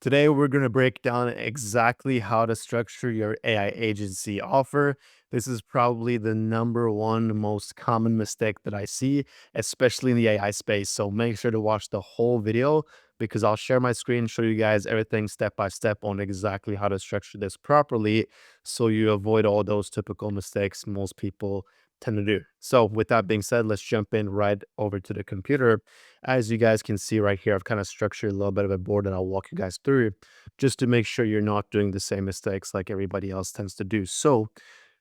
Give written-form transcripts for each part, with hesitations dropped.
Today, we're going to break down exactly how to structure your AI agency offer. This is probably the number one most common mistake that I see, especially in the AI space. So make sure to watch the whole video because I'll share my screen, show you guys everything step by step on exactly how to structure this properly so you avoid all those typical mistakes most people tend to do. So with that being said, let's jump in right over to the computer. As you guys can see right here, I've kind of structured a little bit of a board that I'll walk you guys through just to make sure you're not doing the same mistakes like everybody else tends to do. So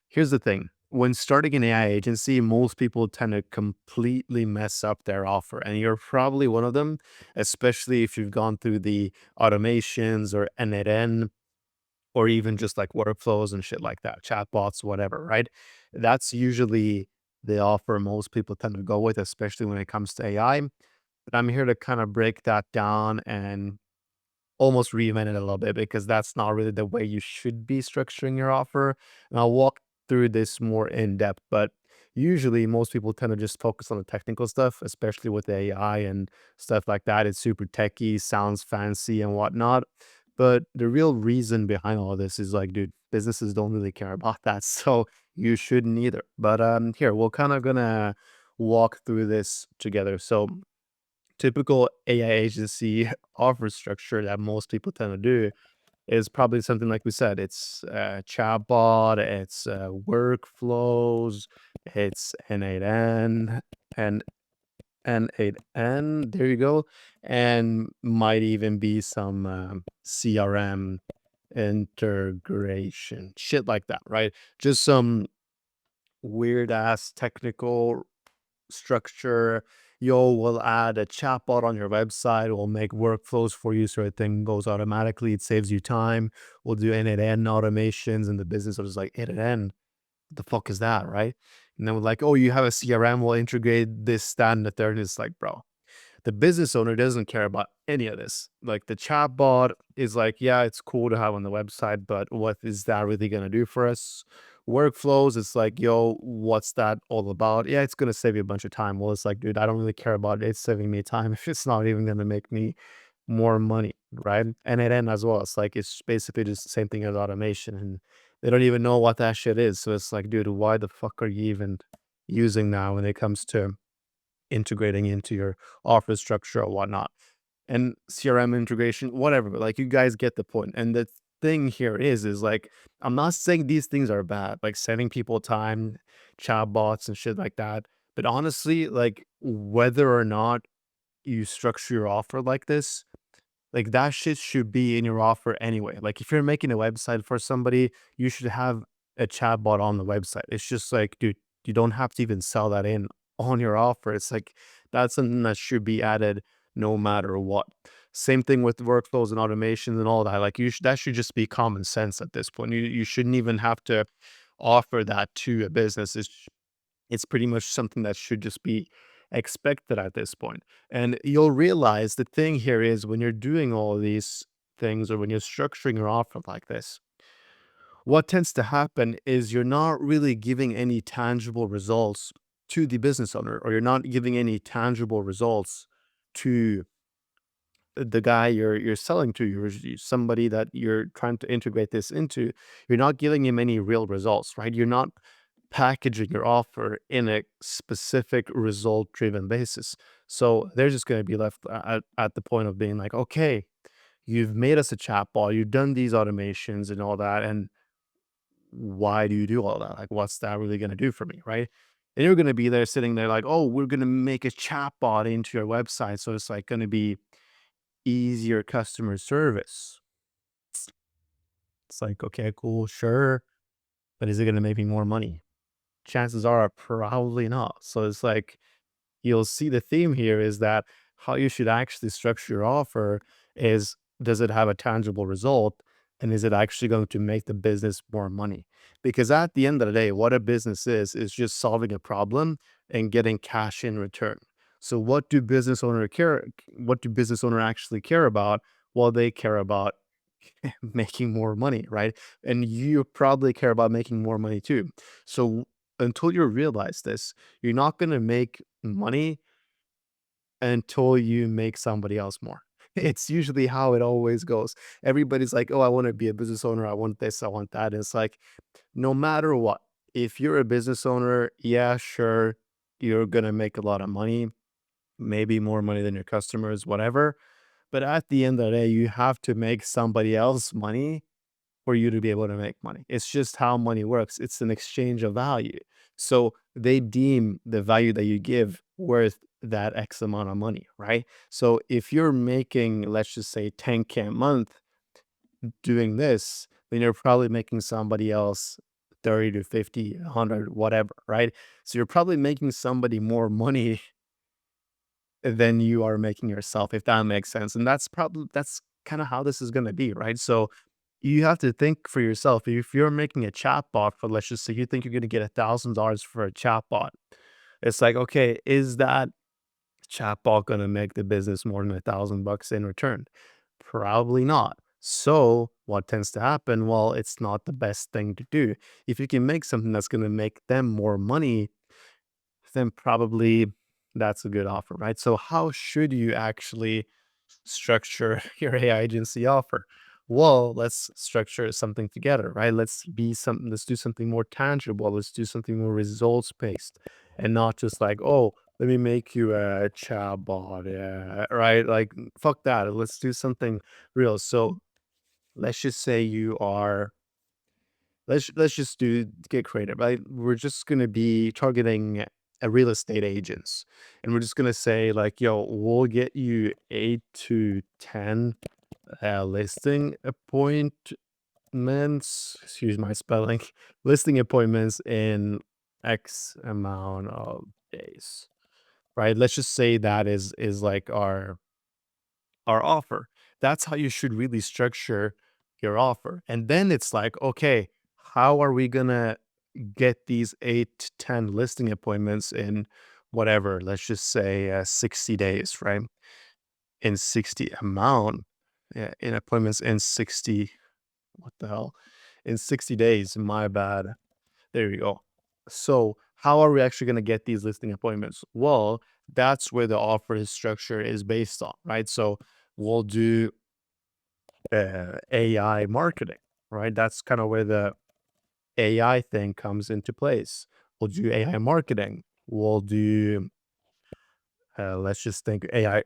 here's the thing. When starting an AI agency, most people tend to completely mess up their offer. And you're probably one of them, especially if you've gone through the automations or N8N or even just like workflows and shit like that, chatbots, whatever, right? That's usually the offer most people tend to go with, especially when it comes to AI. But I'm here to kind of break that down and almost reinvent it a little bit because that's not really the way you should be structuring your offer. And I'll walk through this more in depth, but usually most people tend to just focus on the technical stuff, especially with AI and stuff like that. It's super techy, sounds fancy and whatnot. But the real reason behind all this is like, dude, businesses don't really care about that. So you shouldn't either. But here, we're kind of gonna walk through this together. So typical AI agency offer structure that most people tend to do is probably something like we said. It's chatbot, it's workflows, it's N8N and N8N. There you go, and might even be some CRM integration, shit like that, right? Just some weird ass technical structure. Yo, we'll add a chatbot on your website. We'll make workflows for you so everything goes automatically. It saves you time. We'll do end-to-end automations and the business is like end-to-end. What the fuck is that, right? And then we're like, oh, you have a CRM. We'll integrate this, that, and the third. And it's like, bro, the business owner doesn't care about any of this. Like the chatbot is like, yeah, it's cool to have on the website, but what is that really going to do for us? Workflows, it's like, yo, what's that all about? Yeah, it's going to save you a bunch of time. Well, it's like, dude, I don't really care about it. It's saving me time if it's not even going to make me more money, right? And it end as well. It's like, it's basically just the same thing as automation and they don't even know what that shit is. So it's like, dude, why the fuck are you even using now when it comes to integrating into your office structure or whatnot. And CRM integration, whatever, but like you guys get the point. And the thing here is like, I'm not saying these things are bad, like sending people time, chatbots and shit like that. But honestly, like whether or not you structure your offer like this, like that shit should be in your offer anyway. Like if you're making a website for somebody, you should have a chatbot on the website. It's just like, dude, you don't have to even sell that in on your offer. It's like that's something that should be added no matter what. Same thing with workflows and automations and all that. Like that should just be common sense at this point. You shouldn't even have to offer that to a business. It's pretty much something that should just be expected at this point. And you'll realize the thing here is when you're doing all these things or when you're structuring your offer like this, what tends to happen is you're not really giving any tangible results to the business owner, or you're not giving any tangible results to the guy you're selling to, somebody that you're trying to integrate this into. You're not giving him any real results, right? You're not packaging your offer in a specific result driven basis. So they're just going to be left at the point of being like, okay, you've made us a chatbot, you've done these automations and all that. And why do you do all that? Like, what's that really going to do for me? Right. And you're going to be there sitting there like, oh, we're going to make a chatbot into your website. So it's like going to be easier customer service. It's like, okay, cool, sure. But is it going to make me more money? Chances are probably not. So it's like, you'll see the theme here is that how you should actually structure your offer is, does it have a tangible result? And is it actually going to make the business more money? Because at the end of the day, what a business is just solving a problem and getting cash in return. So what do business owner actually care about? Well, they care about making more money, right? And you probably care about making more money too. So until you realize this, you're not going to make money until you make somebody else more. It's usually how it always goes. Everybody's like, "Oh, I wanna be a business owner. I want this, I want that." And it's like, no matter what, if you're a business owner, yeah, sure, you're gonna make a lot of money, maybe more money than your customers, whatever. But at the end of the day, you have to make somebody else money for you to be able to make money. It's just how money works. It's an exchange of value. So they deem the value that you give worth that X amount of money, right? So if you're making, let's just say 10K a month doing this, then you're probably making somebody else 30 to 50, 100, whatever, right? So you're probably making somebody more money than you are making yourself, if that makes sense. And that's kind of how this is going to be, right? So you have to think for yourself. If you're making a chatbot for, let's just say you think you're going to get $1,000 for a chatbot, it's like, okay, is that chatbot going to make the business more than $1,000 in return? Probably not. So what tends to happen? Well, it's not the best thing to do. If you can make something that's going to make them more money, then probably that's a good offer, right? So how should you actually structure your AI agency offer? Well, let's structure something together, right? Let's do something more tangible. Let's do something more results based and not just like, oh, let me make you a chatbot. Yeah, right. Like, fuck that. Let's do something real. So let's just say you are, let's just do get creative, right? We're just gonna be targeting a real estate agents, and we're just gonna say like, "Yo, we'll get you 8 to 10 listing appointments." Excuse my spelling. Listing appointments in X amount of days, right? Let's just say that is like our offer. That's how you should really structure your offer. And then it's like, okay, how are we gonna get these 8 to 10 listing appointments in whatever, let's just say 60 days, right? In 60 amount, yeah, in appointments in 60, what the hell? In 60 days, my bad. There you go. So, how are we actually going to get these listing appointments? Well, that's where the offer structure is based on, right? So, we'll do AI marketing, right? That's kind of where the AI thing comes into place. We'll do AI marketing. We'll do, let's just think AI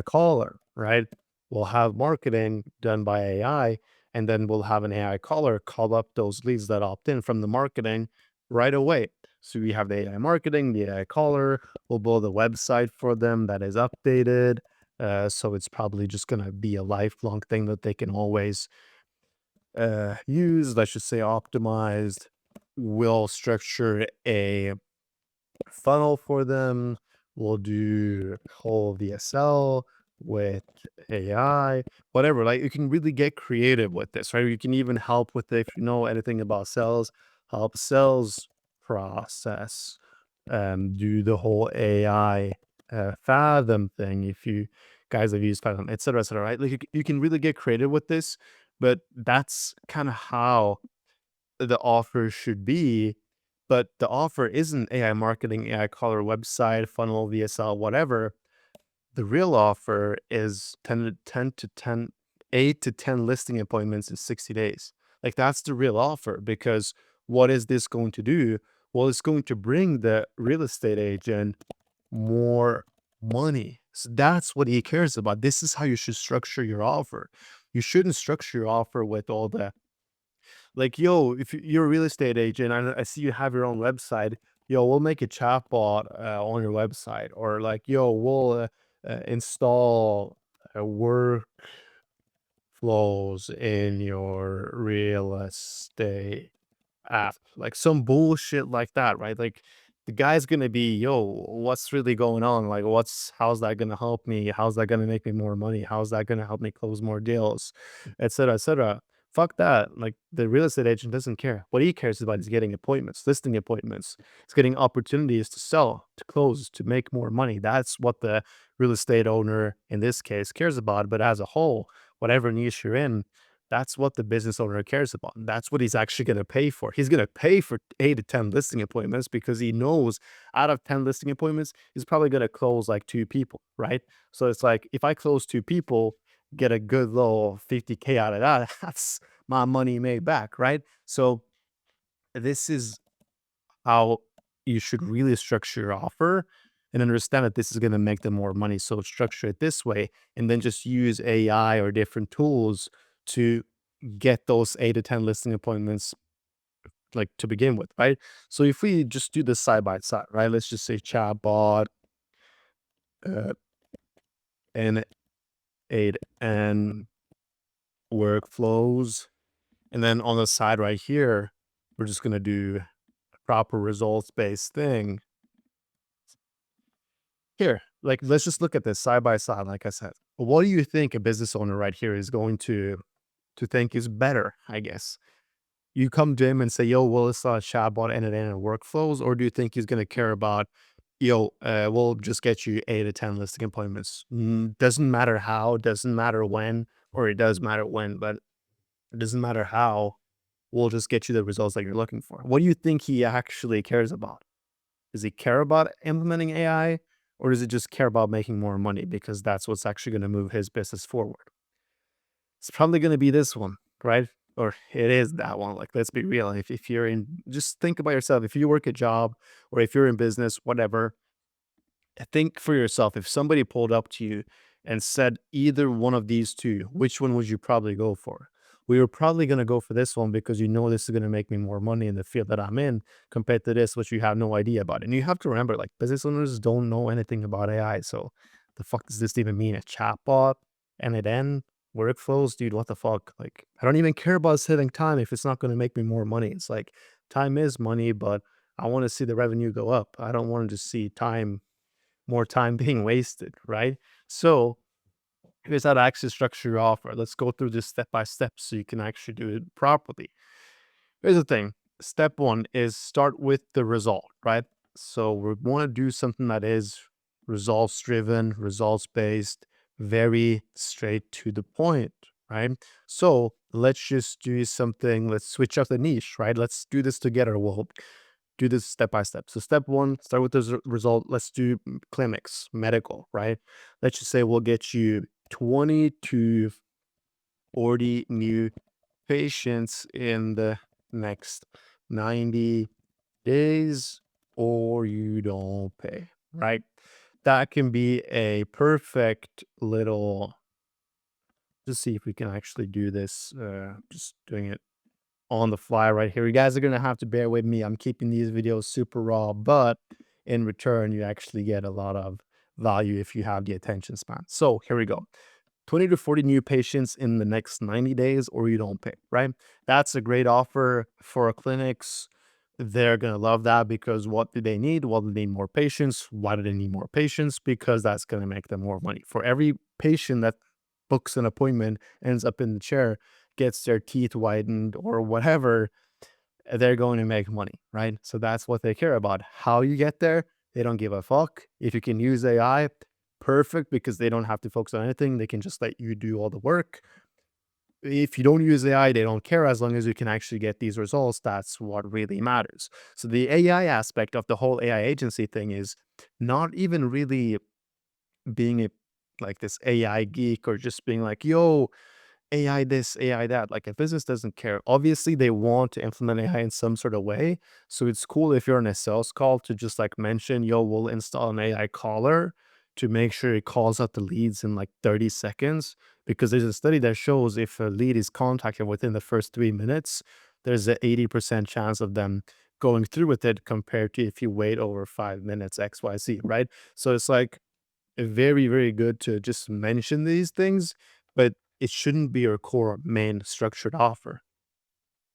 caller, right? We'll have marketing done by AI, and then we'll have an AI caller call up those leads that opt in from the marketing right away. So we have the AI marketing, the AI caller. We'll build a website for them that is updated. So it's probably just going to be a lifelong thing that they can always use, let's just say optimized. We'll structure a funnel for them. We'll do whole VSL with AI, whatever. Like you can really get creative with this, right? You can even help with it if you know anything about sales, help sales process, do the whole AI Fathom thing if you guys have used Fathom, et cetera, right? Like you can really get creative with this, but that's kind of how the offer should be. But the offer isn't AI marketing, AI caller, website, funnel, VSL, whatever. The real offer is 10 to 10, 8 to 10 listing appointments in 60 days. Like that's the real offer because what is this going to do? Well, it's going to bring the real estate agent more money. So that's what he cares about. This is how you should structure your offer. You shouldn't structure your offer with all the like, yo, if you're a real estate agent, I see you have your own website. Yo, we'll make a chatbot on your website, or like, yo, we'll install workflows in your real estate app, like some bullshit like that, right? Like the guy's gonna be, yo, what's really going on? Like, how's that gonna help me? How's that gonna make me more money? How's that gonna help me close more deals, et cetera, et cetera. Fuck that. Like the real estate agent doesn't care. What he cares about is getting appointments, listing appointments. It's getting opportunities to sell, to close, to make more money. That's what the real estate owner in this case cares about. But as a whole, whatever niche you're in, that's what the business owner cares about. That's what he's actually going to pay for. He's going to pay for 8 to 10 listing appointments because he knows out of 10 listing appointments, he's probably going to close like 2 people, right? So it's like if I close 2 people, get a good little 50K out of that, that's my money made back, right? So this is how you should really structure your offer and understand that this is going to make them more money. So structure it this way, and then just use AI or different tools to get those 8 to 10 listing appointments like to begin with, right? So if we just do this side by side, right? Let's just say chatbot, uh, and 8 and workflows. And then on the side right here, we're just going to do a proper results based thing here. Like, let's just look at this side by side. Like I said, what do you think a business owner right here is going to think is better? I guess you come to him and say, "Yo, well, it's a chatbot and workflows," or do you think he's going to care about, "Yo, we'll just get you 8 to 10 listing appointments." Doesn't matter how, doesn't matter when, or it does matter when, but it doesn't matter how. We'll just get you the results that you're looking for. What do you think he actually cares about? Does he care about implementing AI, or does he just care about making more money because that's what's actually going to move his business forward? It's probably going to be this one, right? Or it is that one. Like, let's be real. If you're in, just think about yourself. If you work a job or if you're in business, whatever, think for yourself. If somebody pulled up to you and said either one of these two, which one would you probably go for? We were probably going to go for this one because you know this is going to make me more money in the field that I'm in compared to this, which you have no idea about. And you have to remember, like, business owners don't know anything about AI. So the fuck does this even mean? A chatbot and it end workflows, dude? What the fuck? Like, I don't even care about saving time if it's not going to make me more money. It's like time is money, but I want to see the revenue go up. I don't want to just see more time being wasted, right? So here's how to actually structure your offer. Let's go through this step by step so you can actually do it properly. Here's the thing. Step one is start with the result, right? So we want to do something that is results driven, results based, very straight to the point, right? So let's just do something, let's switch up the niche, right? Let's do this together. We'll do this step by step. So step one, start with the result. Let's do clinics, medical, right? Let's just say we'll get you 20 to 40 new patients in the next 90 days, or you don't pay, right? That can be a perfect little, just see if we can actually do this. Just doing it on the fly right here. You guys are gonna have to bear with me. I'm keeping these videos super raw, but in return, you actually get a lot of value if you have the attention span. So here we go. 20 to 40 new patients in the next 90 days, or you don't pay, right? That's a great offer for our clinics. They're going to love that because what do they need? Well, they need more patients. Why do they need more patients? Because that's going to make them more money. For every patient that books an appointment, ends up in the chair, gets their teeth whitened or whatever, they're going to make money, right? So that's what they care about. How you get there, they don't give a fuck. If you can use AI, perfect, because they don't have to focus on anything. They can just let you do all the work. If you don't use AI, they don't care as long as you can actually get these results. That's what really matters. So the AI aspect of the whole AI agency thing is not even really being a like this AI geek or just being like, yo, AI this, AI that. Like, a business doesn't care. Obviously, they want to implement AI in some sort of way. So it's cool if you're on a sales call to just like mention, yo, we'll install an AI caller to make sure it calls out the leads in like 30 seconds. Because there's a study that shows if a lead is contacted within the first 3 minutes, there's an 80% chance of them going through with it compared to if you wait over 5 minutes, XYZ, right? So it's like very, very good to just mention these things, but it shouldn't be your core main structured offer.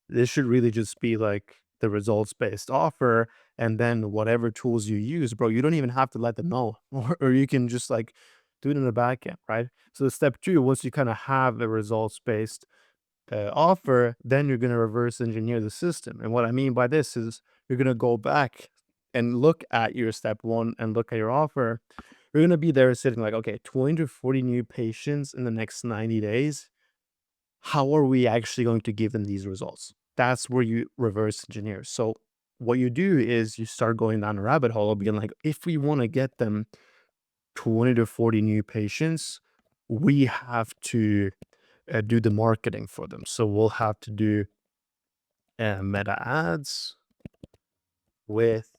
This should really just be like the results based offer. And then whatever tools you use, bro, you don't even have to let them know, or you can just like do it in the back end, right? So step two, once you kind of have a results based offer, then you're going to reverse engineer the system. And what I mean by this is you're going to go back and look at your step one and look at your offer. You're going to be there sitting like, okay, 20 to 40 new patients in the next 90 days. How are we actually going to give them these results? That's where you reverse engineer. So what you do is you start going down a rabbit hole, being like, if we want to get them 20 to 40 new patients, we have to do the marketing for them. So we'll have to do meta ads with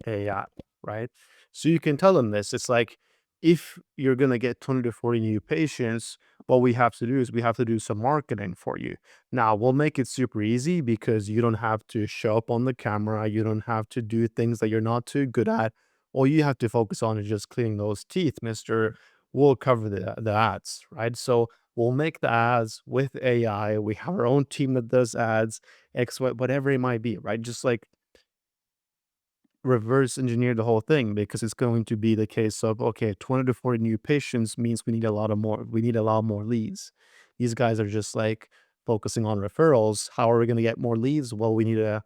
AI, right? So you can tell them this. It's like, if you're going to get 20 to 40 new patients, what we have to do is we have to do some marketing for you. Now, we'll make it super easy because you don't have to show up on the camera. You don't have to do things that you're not too good at. All you have to focus on is just cleaning those teeth, Mr. We'll cover the ads, right? So we'll make the ads with AI. We have our own team that does ads, X, Y, whatever it might be, right? Just like reverse engineer the whole thing, because it's going to be the case of, okay, 20 to 40 new patients means we need a lot more leads. These guys are just like focusing on referrals. How are we going to get more leads? Well, we need to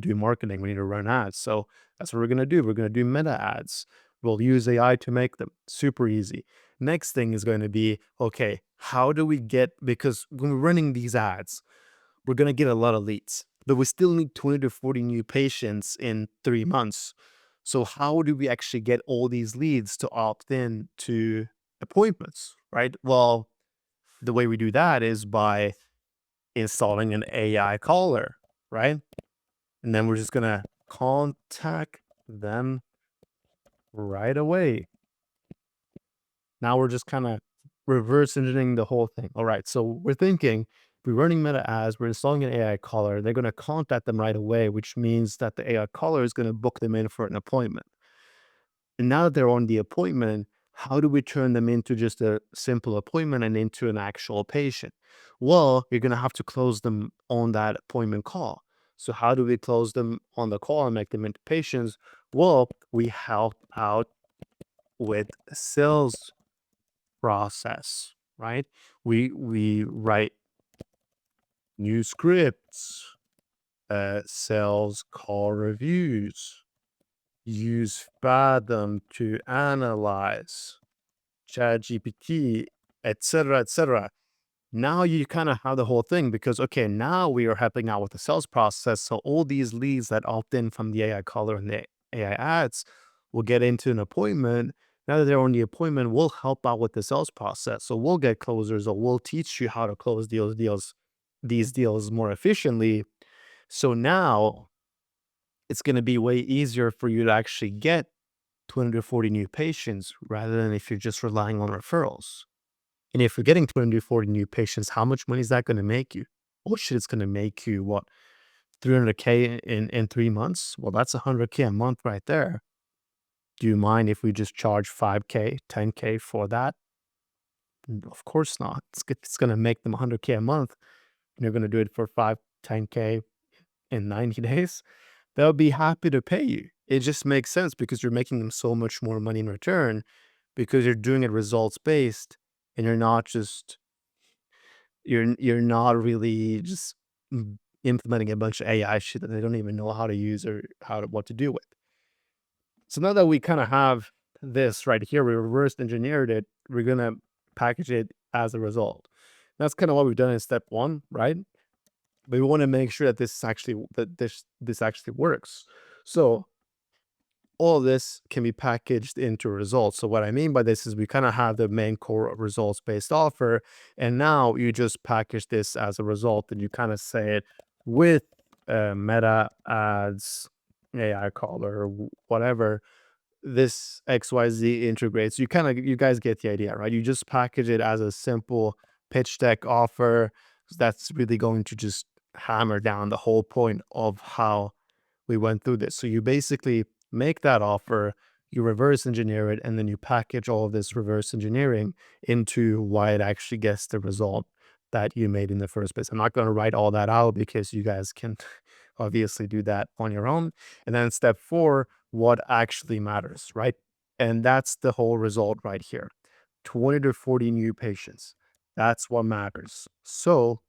do marketing. We need to run ads. So that's what we're going to do. We're going to do meta ads. We'll use AI to make them super easy. Next thing is going to be, okay, how do we get, because when we're running these ads, we're going to get a lot of leads, but we still need 20 to 40 new patients in 3 months. So how do we actually get all these leads to opt in to appointments, right? Well, the way we do that is by installing an AI caller, right? And then we're just going to contact them right away. Now we're just kind of reverse engineering the whole thing. All right. So we're thinking, we're running meta ads, we're installing an AI caller, they're going to contact them right away, which means that the AI caller is going to book them in for an appointment. And now that they're on the appointment, how do we turn them into just a simple appointment and into an actual patient? Well, you're going to have to close them on that appointment call. So how do we close them on the call and make them into patients? Well, we help out with sales process, right? We write new scripts, sales call reviews, use Fathom to analyze ChatGPT, etc., etc. Now you kind of have the whole thing, because okay, now we are helping out with the sales process. So all these leads that opt in from the AI caller and the AI ads will get into an appointment. Now that they're on the appointment, we'll help out with the sales process. So we'll get closers, or we'll teach you how to close these deals more efficiently. So now it's going to be way easier for you to actually get 20 to 40 new patients, rather than if you're just relying on referrals. And if you're getting 20 to 40 new patients, how much money is that going to make you? Oh shit, it's going to make you what, 300K in 3 months? Well, that's 100K a month right there. Do you mind if we just charge 5K, 10K for that? Of course not. It's going to make them 100K a month. And you're going to do it for 5, 10K in 90 days. They'll be happy to pay you. It just makes sense because you're making them so much more money in return, because you're doing it results based, and you're not really just implementing a bunch of AI shit that they don't even know how to use or what to do with. So now that we kind of have this right here, we reverse engineered it, we're gonna package it as a result. That's kind of what we've done in step one, right? But we want to make sure that this actually works. So all of this can be packaged into results. So what I mean by this is we kind of have the main core results based offer, and now you just package this as a result, and you kind of say it with meta ads, AI caller, whatever. This XYZ integrates. You guys get the idea, right? You just package it as a simple pitch deck offer. That's really going to just hammer down the whole point of how we went through this. So you basically make that offer, you reverse engineer it, and then you package all of this reverse engineering into why it actually gets the result that you made in the first place. I'm not going to write all that out because you guys can obviously do that on your own. And then step 4, what actually matters, right? And that's the whole result right here. 20 to 40 new patients. That's what matters. So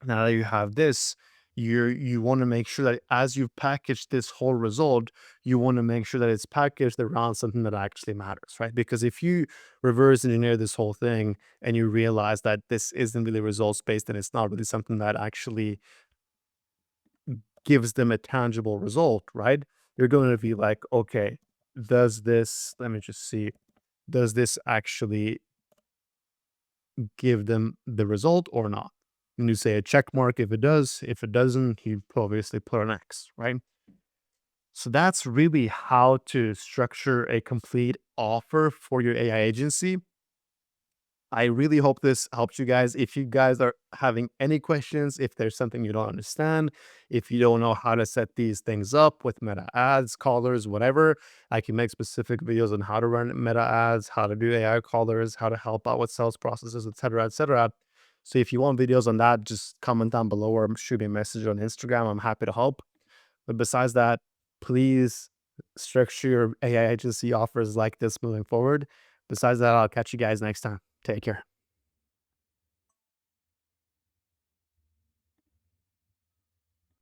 now that you have this, you want to make sure that as you've packaged this whole result, you want to make sure that it's packaged around something that actually matters, right? Because if you reverse engineer this whole thing and you realize that this isn't really results based and it's not really something that actually gives them a tangible result, right? You're going to be like, okay, let me just see, does this actually give them the result or not. And you say a check mark if it does. If it doesn't, you obviously put an X, right? So that's really how to structure a complete offer for your AI agency. I really hope this helps you guys. If you guys are having any questions, if there's something you don't understand, if you don't know how to set these things up with meta ads, callers, whatever, I can make specific videos on how to run meta ads, how to do AI callers, how to help out with sales processes, etc., etc. So if you want videos on that, just comment down below or shoot me a message on Instagram. I'm happy to help. But besides that, please structure your AI agency offers like this moving forward. Besides that, I'll catch you guys next time. Take care.